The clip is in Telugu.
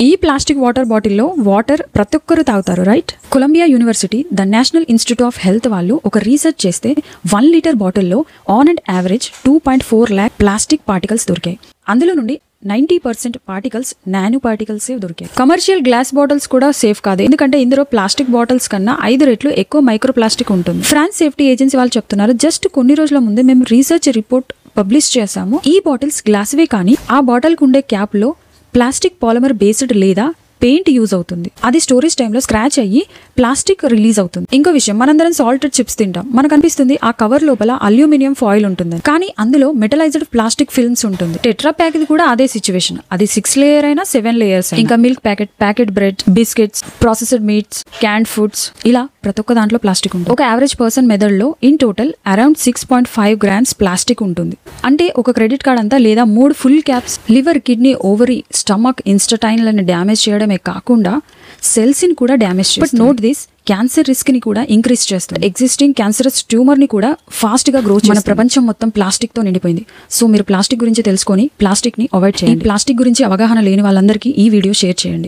ఈ ప్లాస్టిక్ వాటర్ బాటిల్లో వాటర్ ప్రతి ఒక్కరు తాగుతారు, right? Columbia university the national institute of health వాళ్ళు ఒక రీసెర్చ్ చేస్తే 1 లీటర్ బాటిల్లో on and average 2.4 lakh plastic particles దొరికాయి. అందులో నుండి 90% పార్టికల్స్ నానో పార్టికల్సే దొరికాయి. కమర్షియల్ గ్లాస్ బాటిల్స్ కూడా సేఫ్ కాదు, ఎందుకంటే ఇందులో ప్లాస్టిక్ బాటిల్స్ కన్నా 5 రెట్లు ఎక్కువ మైక్రో ప్లాస్టిక్ ఉంటుంది. ఫ్రాన్స్ సేఫ్టీ ఏజెన్సీ వాళ్ళు చెప్తున్నారు, జస్ట్ కొన్ని రోజుల ముందే మేము రీసెర్చ్ రిపోర్ట్ పబ్లిష్ చేశాము. ఈ బాటిల్స్ గ్లాస్వే కానీ ఆ బాటిల్కి ఉండే క్యాప్ లో ప్లాస్టిక్ పాలిమర్ బేస్డ్ లేదా పెయింట్ యూజ్ అవుతుంది. అది స్టోరేజ్ టైంలో స్క్రాచ్ అయ్యి ప్లాస్టిక్ రిలీజ్ అవుతుంది. ఇంకో విషయం, మనందరం సాల్టెడ్ చిప్స్ తింటాం, మనకు అనిపిస్తుంది ఆ కవర్ లోపల అల్యూమినియం ఫాయిల్ ఉంటుంది, కానీ అందులో మెటలైజ్డ్ ప్లాస్టిక్ ఫిల్మ్స్ ఉంటుంది. టెట్రా ప్యాక్ కూడా అదే సిచ్యువేషన్, అది 6 లేయర్ అయినా 7 లేయర్స్. ఇంకా milk packet bread, biscuits, processed meats, canned foods, ఇలా ప్రతి ఒక్క దాంట్లో ప్లాస్టిక్ ఉంటుంది. ఒక యావరేజ్ పర్సన్ మెదడులో in total around 6.5 grams plastic ఉంటుంది. అంటే ఒక క్రెడిట్ కార్డ్ అంతా లేదా 3 full caps liver, kidney, ovary, stomach, ఇన్స్టటైన్లను డ్యామేజ్ చేయడమే కాకుండా సెల్స్ ని కూడా డ్యామేజ్ చేస్తుంది. But note this, cancer risk ని కూడా ఇంక్రీజ్ చేస్తుంది. ఎగ్జిస్టింగ్ క్యాన్సరస్ ట్యూమర్ ని కూడా ఫాస్ట్ గా గ్రో చేస్తుంది. మన ప్రపంచం మొత్తం ప్లాస్టిక్ తో నిండిపోయింది. సో మీరు ప్లాస్టిక్ గురించి తెలుసుకొని ప్లాస్టిక్ ని అవాయిడ్ చేయండి. ప్లాస్టిక్ గురించి అవగాహన లేని వాళ్ళందరికీ ఈ వీడియో షేర్ చేయండి.